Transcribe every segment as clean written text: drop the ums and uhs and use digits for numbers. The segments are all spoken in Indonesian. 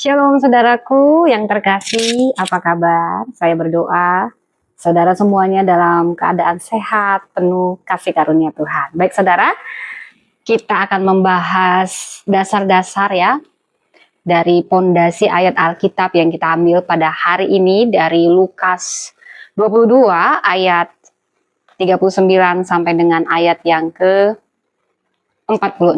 Shalom saudaraku yang terkasih, apa kabar? Saya berdoa saudara semuanya dalam keadaan sehat, penuh kasih karunia Tuhan. Baik saudara, kita akan membahas dasar-dasar ya dari pondasi ayat Alkitab yang kita ambil pada hari ini dari Lukas 22 ayat 39 sampai dengan ayat yang ke-46.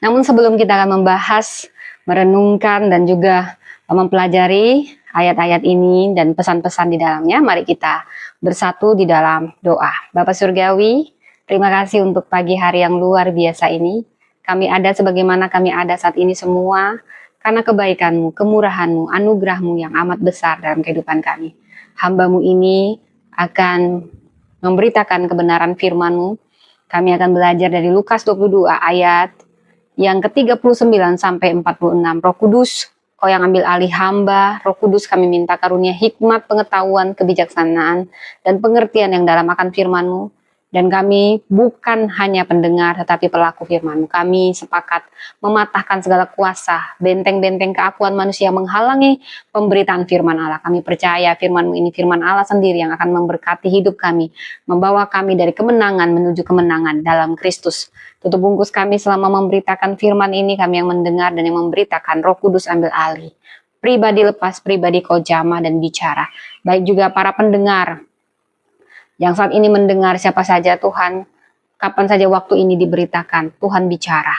Namun sebelum kita akan membahas, merenungkan dan juga mempelajari ayat-ayat ini dan pesan-pesan di dalamnya, mari kita bersatu di dalam doa. Bapa Surgawi, terima kasih untuk pagi hari yang luar biasa ini. Kami ada sebagaimana kami ada saat ini semua, karena kebaikan-Mu, kemurahan-Mu, anugerah-Mu yang amat besar dalam kehidupan kami. Hamba-Mu ini akan memberitakan kebenaran firman-Mu. Kami akan belajar dari Lukas 22 ayat yang ke-39 sampai 46. Roh Kudus, Kau yang ambil alih hamba. Roh Kudus, kami minta karunia hikmat, pengetahuan, kebijaksanaan, dan pengertian yang dalam akan firman-Mu. Dan kami bukan hanya pendengar, tetapi pelaku firman-Mu. Kami sepakat mematahkan segala kuasa, benteng-benteng keakuan manusia menghalangi pemberitaan firman Allah. Kami percaya firman-Mu ini firman Allah sendiri yang akan memberkati hidup kami, membawa kami dari kemenangan menuju kemenangan dalam Kristus. Tutup bungkus kami selama memberitakan firman ini, kami yang mendengar dan yang memberitakan. Roh Kudus ambil alih. Pribadi lepas, pribadi Kau jamah dan bicara. Baik juga para pendengar yang saat ini mendengar, siapa saja Tuhan, kapan saja waktu ini diberitakan, Tuhan bicara,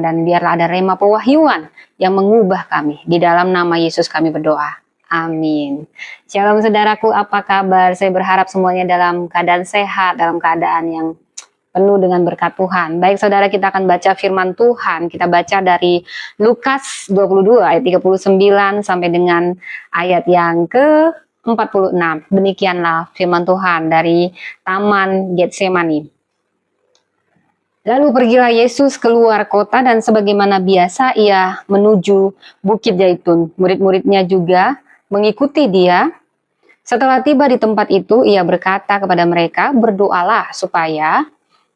dan biarlah ada rema pewahyuan yang mengubah kami. Di dalam nama Yesus kami berdoa. Amin. Shalom saudaraku, apa kabar? Saya berharap semuanya dalam keadaan sehat, dalam keadaan yang penuh dengan berkat Tuhan. Baik saudara, kita akan baca firman Tuhan. Kita baca dari Lukas 22 ayat 39 sampai dengan ayat yang ke-46. Demikianlah firman Tuhan dari Taman Getsemani. Lalu pergilah Yesus keluar kota dan sebagaimana biasa ia menuju Bukit Zaitun. Murid-muridnya juga mengikuti dia. Setelah tiba di tempat itu, ia berkata kepada mereka, berdoalah supaya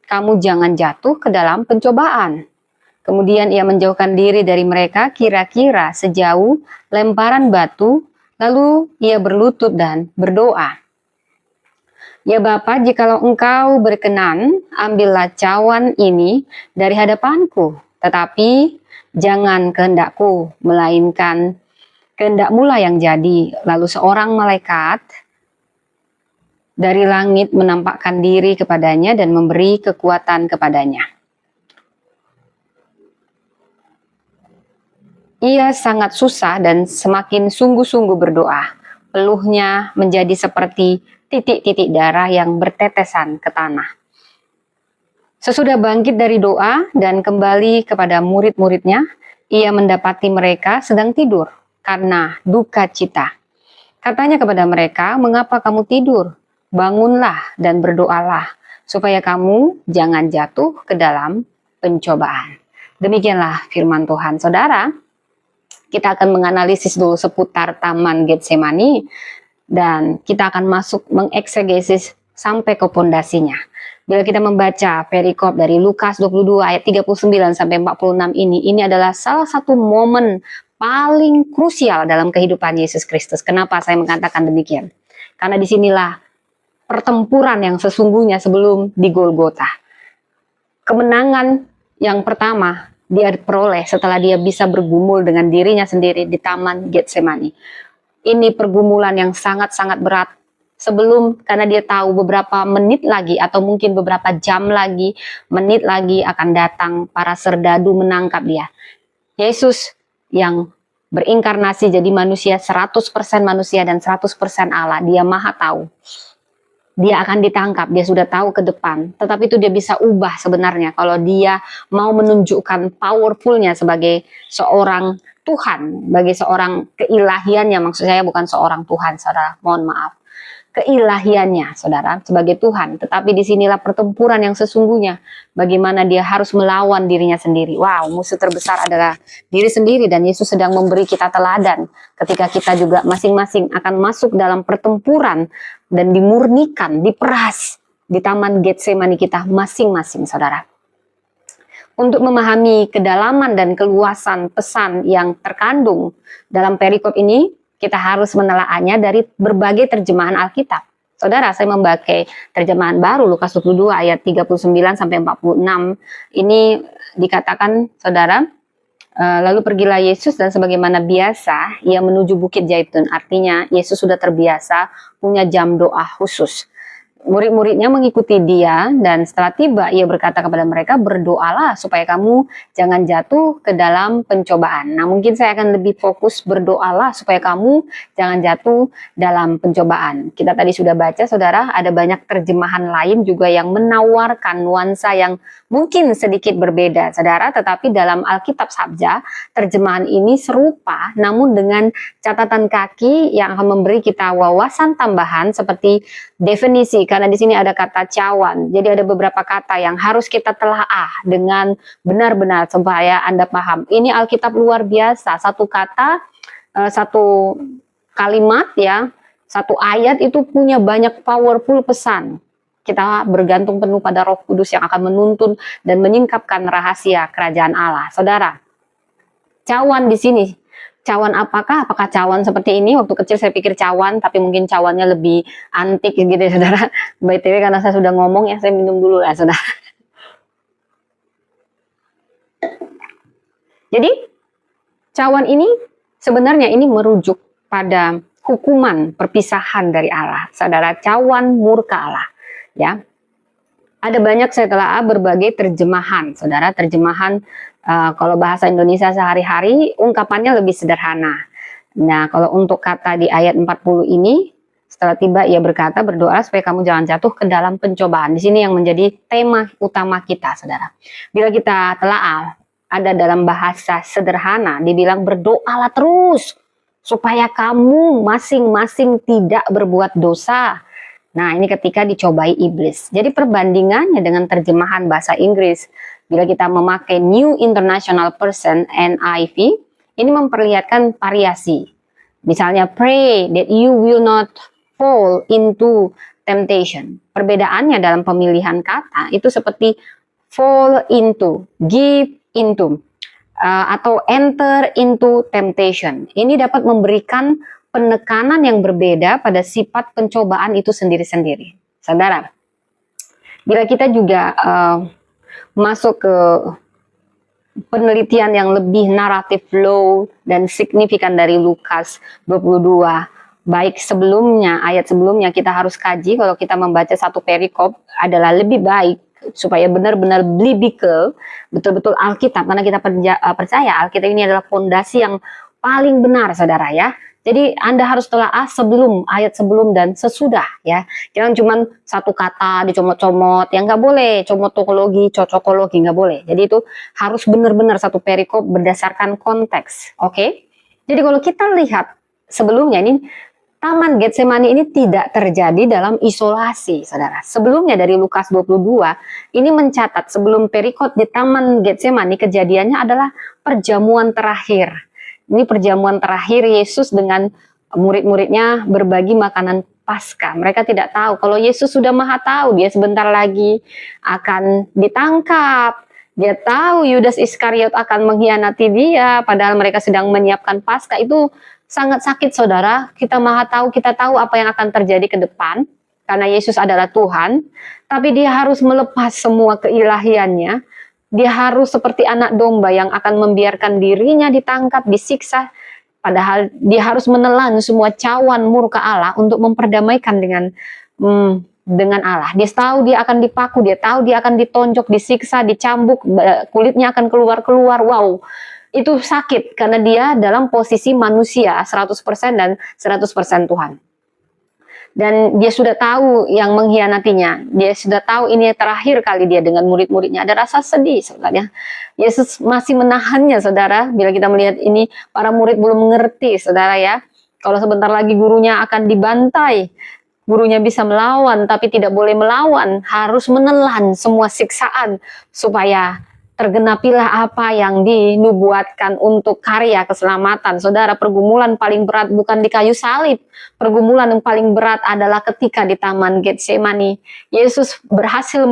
kamu jangan jatuh ke dalam pencobaan. Kemudian ia menjauhkan diri dari mereka kira-kira sejauh lemparan batu, lalu ia berlutut dan berdoa. Ya Bapa, jikalau Engkau berkenan, ambillah cawan ini dari hadapanku. Tetapi jangan kehendakku, melainkan kehendak-Mu lah yang jadi. Lalu seorang malaikat dari langit menampakkan diri kepadanya dan memberi kekuatan kepadanya. Ia sangat susah dan semakin sungguh-sungguh berdoa. Peluhnya menjadi seperti titik-titik darah yang bertetesan ke tanah. Sesudah bangkit dari doa dan kembali kepada murid-muridnya, ia mendapati mereka sedang tidur karena duka cita. Katanya kepada mereka, mengapa kamu tidur? Bangunlah dan berdoalah, supaya kamu jangan jatuh ke dalam pencobaan. Demikianlah firman Tuhan. Saudara, kita akan menganalisis dulu seputar Taman Getsemani, dan kita akan masuk mengeksegesis sampai ke pondasinya. Bila kita membaca perikop dari Lukas 22 ayat 39 sampai 46 ini adalah salah satu momen paling krusial dalam kehidupan Yesus Kristus. Kenapa saya mengatakan demikian? Karena disinilah pertempuran yang sesungguhnya sebelum di Golgota. Kemenangan yang pertama dia peroleh setelah dia bisa bergumul dengan dirinya sendiri di Taman Getsemani. Ini pergumulan yang sangat-sangat berat sebelum, karena dia tahu beberapa menit lagi atau mungkin beberapa jam lagi, menit lagi akan datang para serdadu menangkap dia. Yesus yang berinkarnasi jadi manusia, 100% manusia dan 100% Allah, dia maha tahu. Dia akan ditangkap, dia sudah tahu ke depan, tetapi itu dia bisa ubah sebenarnya kalau dia mau menunjukkan powerfulnya sebagai seorang Tuhan, bagi seorang keilahiannya, maksud saya bukan seorang Tuhan, saudara, mohon maaf, keilahiannya, saudara, sebagai Tuhan. Tetapi disinilah pertempuran yang sesungguhnya, bagaimana dia harus melawan dirinya sendiri. Wow, musuh terbesar adalah diri sendiri, dan Yesus sedang memberi kita teladan ketika kita juga masing-masing akan masuk dalam pertempuran dan dimurnikan, diperas di Taman Getsemani kita masing-masing, saudara. Untuk memahami kedalaman dan keluasan pesan yang terkandung dalam perikop ini, kita harus menelaahnya dari berbagai terjemahan Alkitab. Saudara, saya memakai terjemahan baru Lukas 22 ayat 39 sampai 46. Ini dikatakan, saudara, lalu pergilah Yesus dan sebagaimana biasa ia menuju Bukit Zaitun. Artinya Yesus sudah terbiasa punya jam doa khusus. Murid-muridnya mengikuti dia, dan setelah tiba ia berkata kepada mereka, berdoalah supaya kamu jangan jatuh ke dalam pencobaan. Nah, mungkin saya akan lebih fokus berdoalah supaya kamu jangan jatuh dalam pencobaan. Kita tadi sudah baca, saudara, ada banyak terjemahan lain juga yang menawarkan nuansa yang mungkin sedikit berbeda, saudara, tetapi dalam Alkitab Sabja, terjemahan ini serupa, namun dengan catatan kaki yang akan memberi kita wawasan tambahan seperti definisi, karena di sini ada kata cawan. Jadi ada beberapa kata yang harus kita telaah dengan benar-benar supaya Anda paham. Ini Alkitab luar biasa. Satu kata, satu kalimat ya, satu ayat itu punya banyak powerful pesan. Kita bergantung penuh pada Roh Kudus yang akan menuntun dan menyingkapkan rahasia kerajaan Allah. Saudara, cawan di sini, cawan apakah? Apakah cawan seperti ini? Waktu kecil saya pikir cawan, tapi mungkin cawannya lebih antik gitu ya, saudara. BTW karena saya sudah ngomong ya, saya minum dulu lah, saudara. Jadi, cawan ini sebenarnya ini merujuk pada hukuman perpisahan dari Allah. Saudara, cawan murka Allah. Ya, ada banyak saya telah berbagai terjemahan, saudara. Terjemahan kalau bahasa Indonesia sehari-hari ungkapannya lebih sederhana. Nah, kalau untuk kata di ayat 40 ini, setelah tiba ia berkata, berdoa supaya kamu jangan jatuh ke dalam pencobaan. Di sini yang menjadi tema utama kita, saudara. Bila kita telah ada dalam bahasa sederhana, dibilang berdoalah terus supaya kamu masing-masing tidak berbuat dosa. Nah, ini ketika dicobai iblis. Jadi perbandingannya dengan terjemahan bahasa Inggris, bila kita memakai New International Version NIV, ini memperlihatkan variasi. Misalnya, pray that you will not fall into temptation. Perbedaannya dalam pemilihan kata itu seperti fall into, give into, atau enter into temptation. Ini dapat memberikan penekanan yang berbeda pada sifat pencobaan itu sendiri-sendiri. Saudara, bila kita juga masuk ke penelitian yang lebih naratif low dan signifikan dari Lukas 22, baik sebelumnya, ayat sebelumnya kita harus kaji kalau kita membaca satu perikop adalah lebih baik supaya benar-benar biblical, betul-betul Alkitab, karena kita percaya Alkitab ini adalah fondasi yang paling benar, saudara ya. Jadi Anda harus telaah sebelum, ayat sebelum dan sesudah ya. Jangan cuma satu kata dicomot-comot, yang nggak boleh, comotokologi, cocokologi, nggak boleh. Jadi itu harus benar-benar satu perikop berdasarkan konteks, oke? Jadi kalau kita lihat sebelumnya ini, Taman Getsemani ini tidak terjadi dalam isolasi, saudara. Sebelumnya dari Lukas 22, ini mencatat sebelum perikop di Taman Getsemani kejadiannya adalah perjamuan terakhir. Ini perjamuan terakhir Yesus dengan murid-muridnya berbagi makanan Paskah. Mereka tidak tahu kalau Yesus sudah maha tahu, dia sebentar lagi akan ditangkap. Dia tahu Yudas Iskariot akan mengkhianati dia, padahal mereka sedang menyiapkan Paskah. Itu sangat sakit, saudara. Kita maha tahu, kita tahu apa yang akan terjadi ke depan, karena Yesus adalah Tuhan, tapi dia harus melepas semua keilahiannya. Dia harus seperti anak domba yang akan membiarkan dirinya ditangkap, disiksa, padahal dia harus menelan semua cawan murka Allah untuk memperdamaikan dengan Allah. Dia tahu dia akan dipaku, dia tahu dia akan ditonjok, disiksa, dicambuk, kulitnya akan keluar-keluar. Wow, itu sakit karena dia dalam posisi manusia 100% dan 100% Tuhan. Dan dia sudah tahu yang mengkhianatinya. Dia sudah tahu ini terakhir kali dia dengan murid-muridnya. Ada rasa sedih, saudara. Yesus masih menahannya, saudara. Bila kita melihat ini, para murid belum mengerti, saudara ya. Kalau sebentar lagi gurunya akan dibantai, gurunya bisa melawan, tapi tidak boleh melawan. Harus menelan semua siksaan supaya tergenapilah apa yang dinubuatkan untuk karya keselamatan. Saudara, pergumulan paling berat bukan di kayu salib. Pergumulan yang paling berat adalah ketika di Taman Getsemani. Yesus berhasil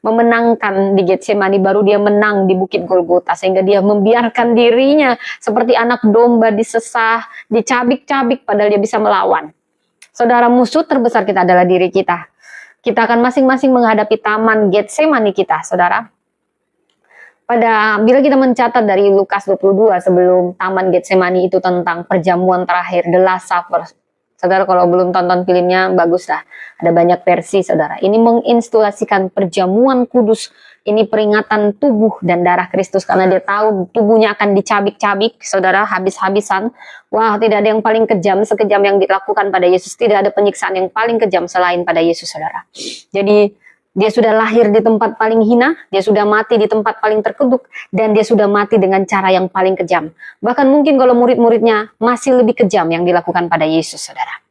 memenangkan di Getsemani, baru dia menang di Bukit Golgota, sehingga dia membiarkan dirinya seperti anak domba disesah, dicabik-cabik, padahal dia bisa melawan. Saudara, musuh terbesar kita adalah diri kita. Kita akan masing-masing menghadapi Taman Getsemani kita, saudara. Bila kita mencatat dari Lukas 22 sebelum Taman Getsemani itu tentang perjamuan terakhir, The Last Supper. Saudara, kalau belum tonton filmnya, bagus lah. Ada banyak versi, saudara. Ini menginstitusikan perjamuan kudus. Ini peringatan tubuh dan darah Kristus, karena dia tahu tubuhnya akan dicabik-cabik, saudara, habis-habisan. Wah, tidak ada yang paling kejam sekejam yang dilakukan pada Yesus. Tidak ada penyiksaan yang paling kejam selain pada Yesus, saudara. Jadi, dia sudah lahir di tempat paling hina, dia sudah mati di tempat paling terkutuk, dan dia sudah mati dengan cara yang paling kejam. Bahkan mungkin kalau murid-muridnya masih lebih kejam yang dilakukan pada Yesus, saudara.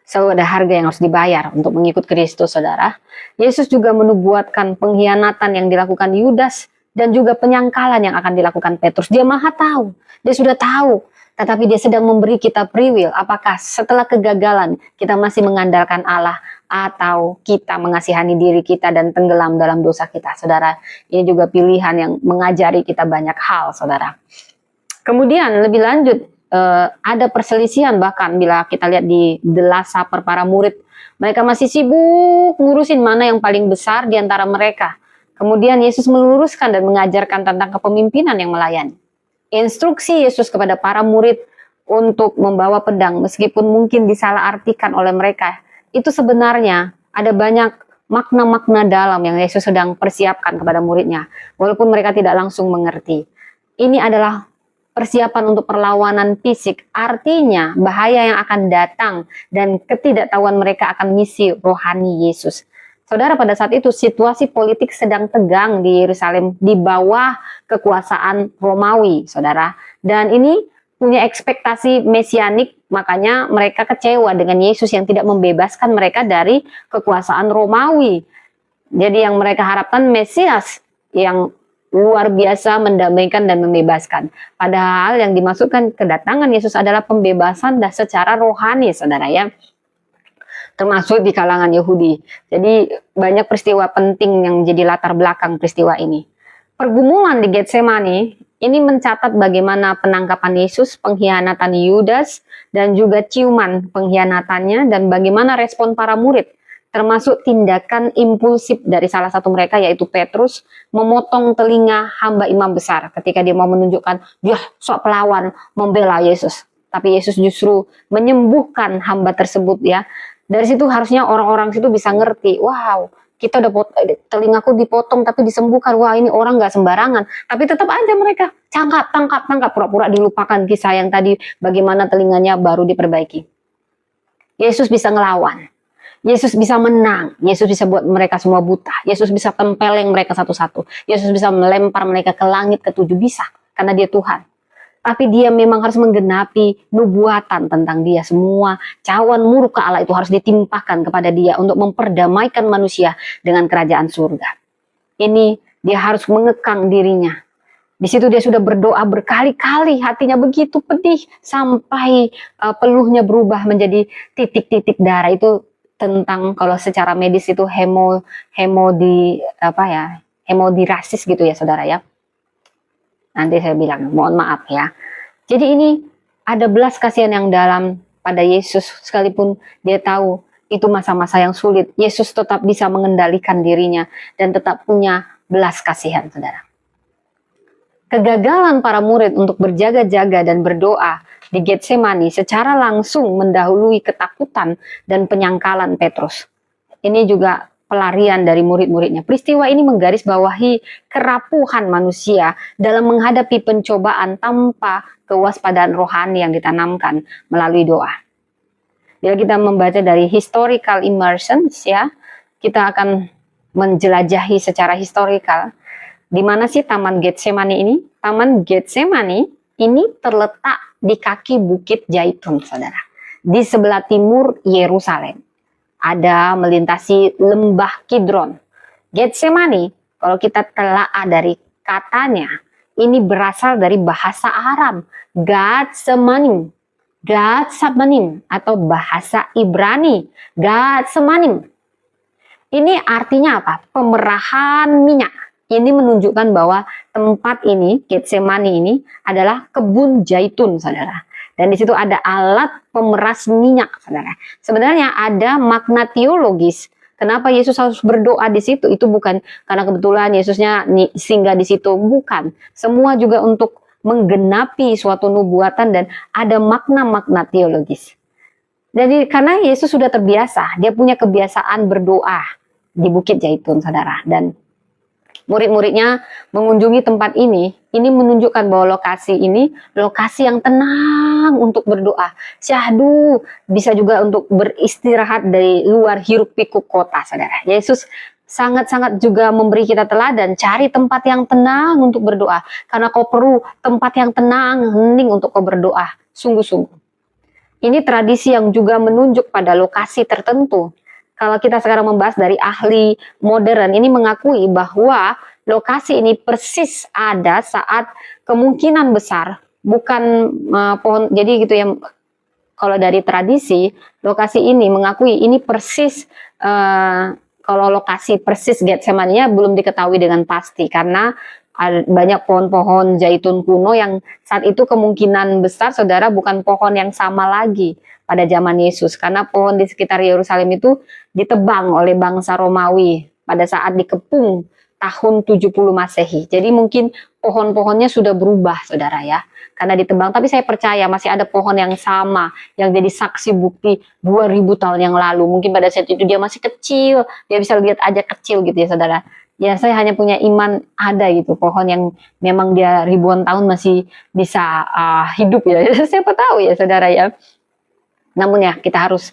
Selalu ada harga yang harus dibayar untuk mengikut Kristus, saudara. Yesus juga menubuatkan pengkhianatan yang dilakukan Yudas dan juga penyangkalan yang akan dilakukan Petrus. Dia maha tahu, dia sudah tahu. Tetapi dia sedang memberi kita free will. Apakah setelah kegagalan kita masih mengandalkan Allah, atau kita mengasihani diri kita dan tenggelam dalam dosa kita, saudara. Ini juga pilihan yang mengajari kita banyak hal, saudara. Kemudian lebih lanjut, ada perselisihan, bahkan bila kita lihat di The Last Supper, para murid mereka masih sibuk ngurusin mana yang paling besar di antara mereka. Kemudian Yesus meluruskan dan mengajarkan tentang kepemimpinan yang melayani. Instruksi Yesus kepada para murid untuk membawa pedang, meskipun mungkin disalahartikan oleh mereka, itu sebenarnya ada banyak makna-makna dalam yang Yesus sedang persiapkan kepada muridnya, walaupun mereka tidak langsung mengerti. Ini adalah persiapan untuk perlawanan fisik, artinya bahaya yang akan datang dan ketidaktahuan mereka akan misi rohani Yesus. Saudara, pada saat itu situasi politik sedang tegang di Yerusalem di bawah kekuasaan Romawi, saudara. Dan ini punya ekspektasi mesianik, makanya mereka kecewa dengan Yesus yang tidak membebaskan mereka dari kekuasaan Romawi. Jadi yang mereka harapkan Mesias yang luar biasa mendamaikan dan membebaskan. Padahal yang dimaksudkan kedatangan Yesus adalah pembebasan secara rohani, saudara, ya. Termasuk di kalangan Yahudi. Jadi banyak peristiwa penting yang menjadi latar belakang peristiwa ini. Pergumulan di Getsemani ini mencatat bagaimana penangkapan Yesus, pengkhianatan Yudas, dan juga ciuman pengkhianatannya, dan bagaimana respon para murid, termasuk tindakan impulsif dari salah satu mereka, yaitu Petrus, memotong telinga hamba imam besar ketika dia mau menunjukkan dia sok pelawan membela Yesus. Tapi Yesus justru menyembuhkan hamba tersebut, ya. Dari situ harusnya orang-orang situ bisa ngerti, wow, kita udah telingaku dipotong tapi disembuhkan, wah ini orang nggak sembarangan. Tapi tetap aja mereka tangkap, pura-pura dilupakan kisah yang tadi bagaimana telinganya baru diperbaiki. Yesus bisa ngelawan, Yesus bisa menang, Yesus bisa buat mereka semua buta, Yesus bisa tempeleng mereka satu-satu, Yesus bisa melempar mereka ke langit ketujuh, bisa, karena dia Tuhan. Tapi dia memang harus menggenapi nubuatan tentang dia. Semua cawan murka Allah itu harus ditimpahkan kepada dia untuk memperdamaikan manusia dengan kerajaan surga. Ini dia harus mengekang dirinya. Di situ dia sudah berdoa berkali-kali, hatinya begitu pedih sampai peluhnya berubah menjadi titik-titik darah. Itu tentang, kalau secara medis itu hemodirasis gitu ya, saudara, ya. Nanti saya bilang, mohon maaf ya. Jadi ini ada belas kasihan yang dalam pada Yesus, sekalipun dia tahu itu masa-masa yang sulit. Yesus tetap bisa mengendalikan dirinya dan tetap punya belas kasihan, saudara. Kegagalan para murid untuk berjaga-jaga dan berdoa di Getsemani secara langsung mendahului ketakutan dan penyangkalan Petrus. Ini juga pelarian dari murid-muridnya. Peristiwa ini menggarisbawahi kerapuhan manusia dalam menghadapi pencobaan tanpa kewaspadaan rohani yang ditanamkan melalui doa. Bila kita membaca dari historical immersions, ya, kita akan menjelajahi secara historikal di mana sih Taman Getsemani ini. Taman Getsemani ini terletak di kaki Bukit Zaitun, saudara, di sebelah timur Yerusalem. Ada melintasi lembah Kidron. Getsemani, kalau kita telaah dari katanya, ini berasal dari bahasa Aram, Gatsemanim, Gatsemanim, atau bahasa Ibrani, Gatsemanim. Ini artinya apa? Pemerahan minyak. Ini menunjukkan bahwa tempat ini, Getsemani ini, adalah kebun zaitun, saudara. Dan di situ ada alat pemeras minyak, saudara. Sebenarnya ada makna teologis. Kenapa Yesus harus berdoa di situ? Itu bukan karena kebetulan Yesusnya singgah di situ, bukan. Semua juga untuk menggenapi suatu nubuatan dan ada makna-makna teologis. Jadi karena Yesus sudah terbiasa, dia punya kebiasaan berdoa di Bukit Zaitun, saudara. Dan murid-muridnya mengunjungi tempat ini menunjukkan bahwa lokasi ini lokasi yang tenang untuk berdoa. Syahdu, bisa juga untuk beristirahat dari luar hiruk pikuk kota, saudara. Yesus sangat-sangat juga memberi kita teladan, cari tempat yang tenang untuk berdoa. Karena kau perlu tempat yang tenang, hening untuk kau berdoa, sungguh-sungguh. Ini tradisi yang juga menunjuk pada lokasi tertentu. Kalau kita sekarang membahas dari ahli modern, ini mengakui bahwa lokasi ini persis ada saat kemungkinan besar, bukan pohon, jadi gitu ya. Kalau dari tradisi, lokasi ini mengakui ini persis, kalau lokasi persis Getsemani-nya belum diketahui dengan pasti, karena banyak pohon-pohon zaitun kuno yang saat itu kemungkinan besar, saudara, bukan pohon yang sama lagi pada zaman Yesus, karena pohon di sekitar Yerusalem itu ditebang oleh bangsa Romawi pada saat dikepung tahun 70 Masehi. Jadi mungkin pohon-pohonnya sudah berubah, saudara ya, karena ditebang. Tapi saya percaya masih ada pohon yang sama yang jadi saksi bukti 2000 tahun yang lalu. Mungkin pada saat itu dia masih kecil, dia bisa lihat aja kecil gitu ya, saudara. Ya, saya hanya punya iman ada gitu pohon yang memang dia ribuan tahun masih bisa hidup ya. Siapa tahu ya, saudara ya. Namun ya kita harus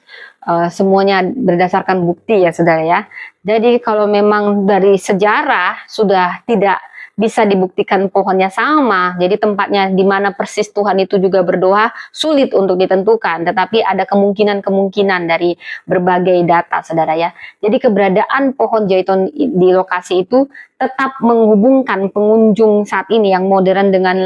semuanya berdasarkan bukti ya, saudara ya. Jadi kalau memang dari sejarah sudah tidak bisa dibuktikan pohonnya sama, jadi tempatnya di mana persis Tuhan itu juga berdoa sulit untuk ditentukan, tetapi ada kemungkinan-kemungkinan dari berbagai data, saudara ya. Jadi keberadaan pohon zaitun di lokasi itu tetap menghubungkan pengunjung saat ini yang modern dengan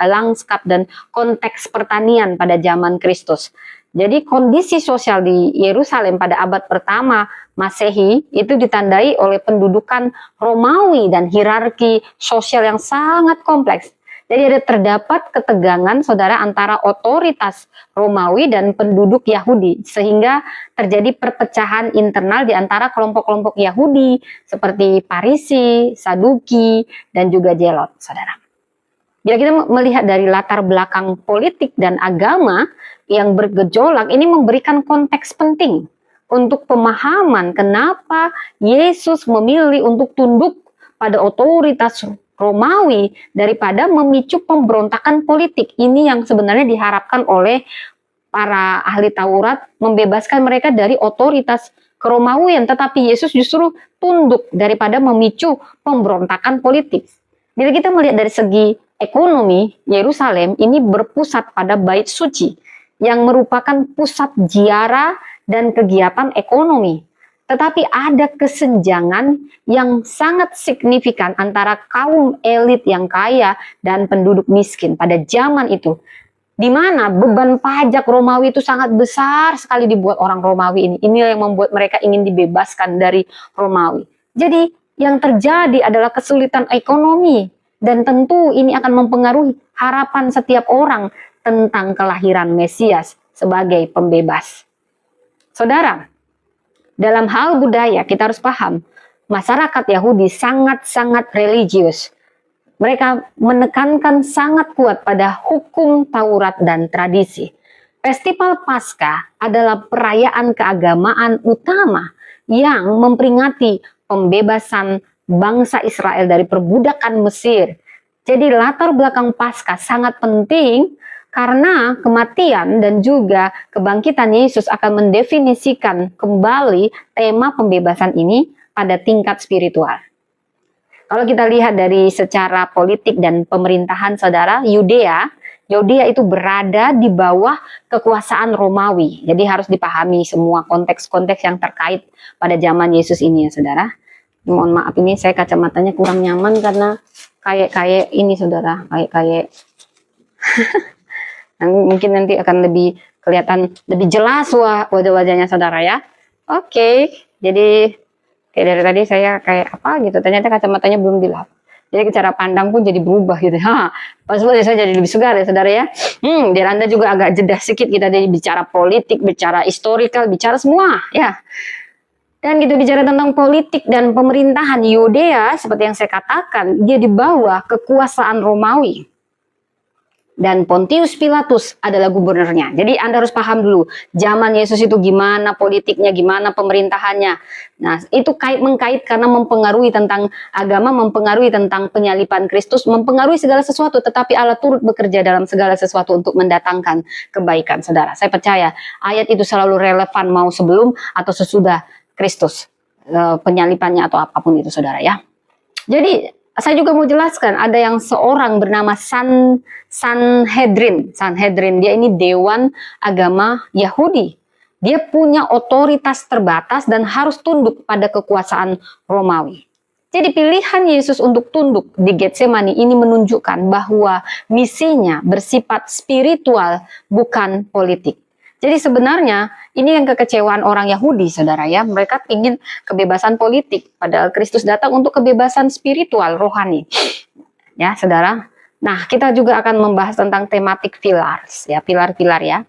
lanskap dan konteks pertanian pada zaman Kristus. Jadi kondisi sosial di Yerusalem pada abad pertama Masehi itu ditandai oleh pendudukan Romawi dan hierarki sosial yang sangat kompleks. Jadi ada terdapat ketegangan, saudara, antara otoritas Romawi dan penduduk Yahudi, sehingga terjadi perpecahan internal di antara kelompok-kelompok Yahudi seperti Farisi, Saduki, dan juga Zelot, saudara. Bila kita melihat dari latar belakang politik dan agama yang bergejolak, ini memberikan konteks penting untuk pemahaman kenapa Yesus memilih untuk tunduk pada otoritas Romawi daripada memicu pemberontakan politik. Ini yang sebenarnya diharapkan oleh para ahli Taurat, membebaskan mereka dari otoritas keromawian, tetapi Yesus justru tunduk daripada memicu pemberontakan politik. Bila kita melihat dari segi ekonomi, Yerusalem ini berpusat pada bait suci yang merupakan pusat ziarah dan kegiatan ekonomi. Tetapi ada kesenjangan yang sangat signifikan antara kaum elit yang kaya dan penduduk miskin pada zaman itu, di mana beban pajak Romawi itu sangat besar sekali dibuat orang Romawi ini. Inilah yang membuat mereka ingin dibebaskan dari Romawi. Jadi yang terjadi adalah kesulitan ekonomi, dan tentu ini akan mempengaruhi harapan setiap orang tentang kelahiran Mesias sebagai pembebas. Saudara, dalam hal budaya kita harus paham, masyarakat Yahudi sangat-sangat religius. Mereka menekankan sangat kuat pada hukum Taurat dan tradisi. Festival Paskah adalah perayaan keagamaan utama yang memperingati pembebasan bangsa Israel dari perbudakan Mesir. Jadi latar belakang Paskah sangat penting karena kematian dan juga kebangkitan Yesus akan mendefinisikan kembali tema pembebasan ini pada tingkat spiritual. Kalau kita lihat dari secara politik dan pemerintahan, saudara, Yudea itu berada di bawah kekuasaan Romawi. Jadi harus dipahami semua konteks-konteks yang terkait pada zaman Yesus ini ya, saudara. Mohon maaf, ini saya kacamatanya kurang nyaman karena kayak ini saudara, kayak mungkin nanti akan lebih kelihatan lebih jelas wajah-wajahnya saudara ya. Oke, jadi kayak dari tadi saya kayak apa gitu, ternyata kacamatanya belum dilap. Jadi cara pandang pun jadi berubah gitu. Pas saya jadi lebih segar ya saudara ya. Biar Anda juga agak jeda sedikit, kita jadi bicara politik, bicara historical, bicara semua ya. Dan kita bicara tentang politik dan pemerintahan Yudea, seperti yang saya katakan, dia di bawah kekuasaan Romawi. Dan Pontius Pilatus adalah gubernurnya. Jadi Anda harus paham dulu, zaman Yesus itu gimana politiknya, gimana pemerintahannya. Nah, itu mengkait karena mempengaruhi tentang agama, mempengaruhi tentang penyalipan Kristus, mempengaruhi segala sesuatu. Tetapi Allah turut bekerja dalam segala sesuatu untuk mendatangkan kebaikan, saudara. Saya percaya ayat itu selalu relevan mau sebelum atau sesudah Kristus, penyalipannya atau apapun itu, saudara ya. Jadi saya juga mau jelaskan, ada yang seorang bernama Sanhedrin. Sanhedrin, dia ini dewan agama Yahudi. Dia punya otoritas terbatas dan harus tunduk pada kekuasaan Romawi. Jadi pilihan Yesus untuk tunduk di Getsemani ini menunjukkan bahwa misinya bersifat spiritual, bukan politik. Jadi sebenarnya ini yang kekecewaan orang Yahudi, saudara ya. Mereka ingin kebebasan politik, padahal Kristus datang untuk kebebasan spiritual, rohani. Ya, saudara. Nah, kita juga akan membahas tentang tematik pillars, ya, pilar-pilar ya.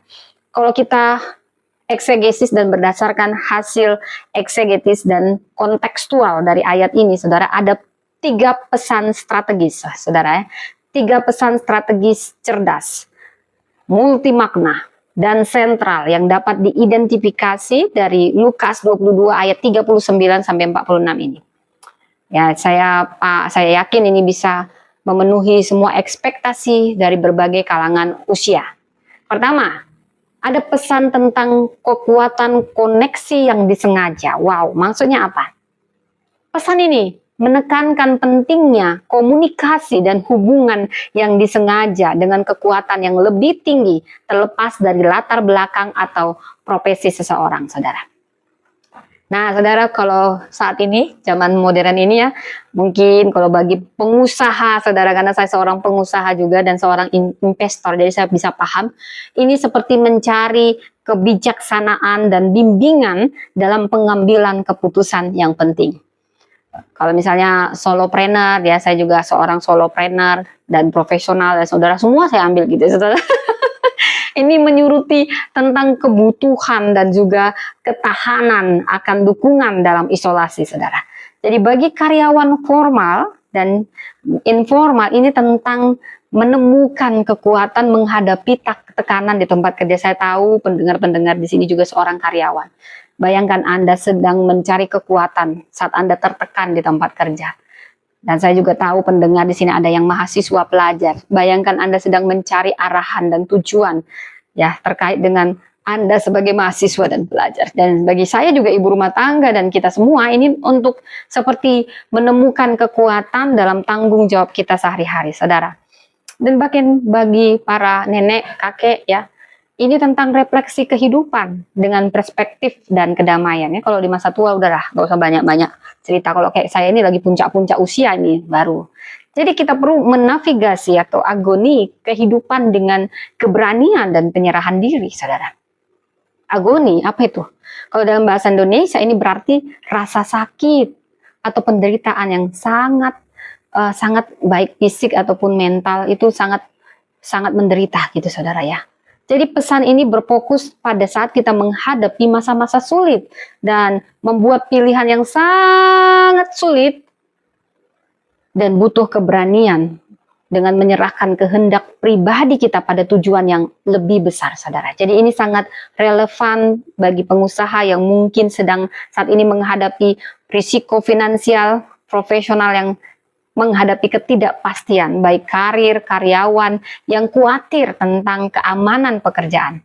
Kalau kita eksegesis dan berdasarkan hasil eksegetis dan kontekstual dari ayat ini, saudara, ada 3 pesan strategis, saudara ya. 3 pesan strategis cerdas, multi makna, dan sentral yang dapat diidentifikasi dari Lukas 22 ayat 39 sampai 46 ini. Ya, saya yakin ini bisa memenuhi semua ekspektasi dari berbagai kalangan usia. Pertama, ada pesan tentang kekuatan koneksi yang disengaja. Wow, maksudnya apa? Pesan ini menekankan pentingnya komunikasi dan hubungan yang disengaja dengan kekuatan yang lebih tinggi terlepas dari latar belakang atau profesi seseorang, saudara. Nah, saudara, kalau saat ini, zaman modern ini ya, mungkin kalau bagi pengusaha, saudara, karena saya seorang pengusaha juga dan seorang investor, jadi saya bisa paham, ini seperti mencari kebijaksanaan dan bimbingan dalam pengambilan keputusan yang penting. Kalau misalnya solopreneur, ya saya juga seorang solopreneur dan profesional ya saudara, semua saya ambil gitu saudara. Ini menyuruti tentang kebutuhan dan juga ketahanan akan dukungan dalam isolasi, saudara. Jadi bagi karyawan formal dan informal ini tentang menemukan kekuatan menghadapi tekanan di tempat kerja. Saya tahu pendengar-pendengar di sini juga seorang karyawan. Bayangkan Anda sedang mencari kekuatan saat Anda tertekan di tempat kerja. Dan saya juga tahu pendengar di sini ada yang mahasiswa pelajar. Bayangkan Anda sedang mencari arahan dan tujuan ya terkait dengan Anda sebagai mahasiswa dan pelajar. Dan bagi saya juga ibu rumah tangga dan kita semua ini untuk seperti menemukan kekuatan dalam tanggung jawab kita sehari-hari, saudara. Dan bagi para nenek, kakek ya, ini tentang refleksi kehidupan dengan perspektif dan kedamaian. Ya, kalau di masa tua udahlah, gak usah banyak-banyak cerita. Kalau kayak saya ini lagi puncak-puncak usia ini baru. Jadi kita perlu menavigasi atau agoni kehidupan dengan keberanian dan penyerahan diri, saudara. Agoni, apa itu? Kalau dalam bahasa Indonesia ini berarti rasa sakit atau penderitaan yang sangat baik fisik ataupun mental itu sangat menderita gitu, saudara ya. Jadi pesan ini berfokus pada saat kita menghadapi masa-masa sulit dan membuat pilihan yang sangat sulit dan butuh keberanian dengan menyerahkan kehendak pribadi kita pada tujuan yang lebih besar, saudara. Jadi ini sangat relevan bagi pengusaha yang mungkin sedang saat ini menghadapi risiko finansial, profesional yang menghadapi ketidakpastian, baik karir, karyawan yang khawatir tentang keamanan pekerjaan.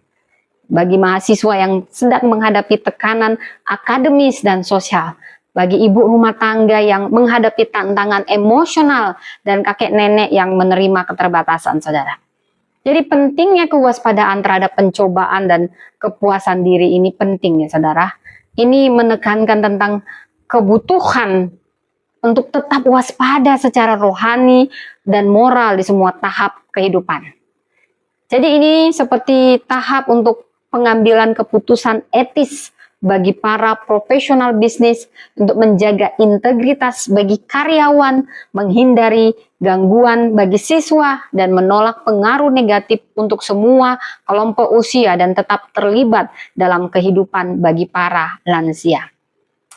Bagi mahasiswa yang sedang menghadapi tekanan akademis dan sosial. Bagi ibu rumah tangga yang menghadapi tantangan emosional dan kakek nenek yang menerima keterbatasan, saudara. Jadi pentingnya kewaspadaan terhadap pencobaan dan kepuasan diri ini penting ya, saudara. Ini menekankan tentang kebutuhan untuk tetap waspada secara rohani dan moral di semua tahap kehidupan. Jadi ini seperti tahap untuk pengambilan keputusan etis bagi para profesional bisnis untuk menjaga integritas bagi karyawan, menghindari gangguan bagi siswa, dan menolak pengaruh negatif untuk semua kelompok usia dan tetap terlibat dalam kehidupan bagi para lansia.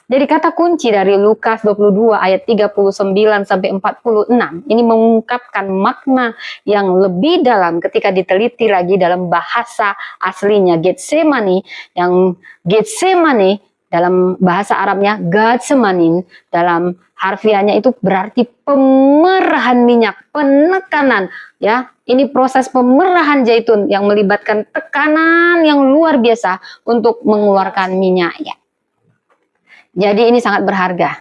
Jadi kata kunci dari Lukas 22 ayat 39 sampai 46 ini mengungkapkan makna yang lebih dalam ketika diteliti lagi dalam bahasa aslinya Getsemani, yang Getsemani dalam bahasa Arabnya Getsemanin, dalam harfiahnya itu berarti pemerahan minyak, penekanan, ya. Ini proses pemerahan zaitun yang melibatkan tekanan yang luar biasa untuk mengeluarkan minyak, ya. Jadi ini sangat berharga.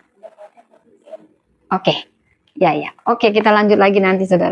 Oke. Ya. Oke, kita lanjut lagi nanti, Saudara.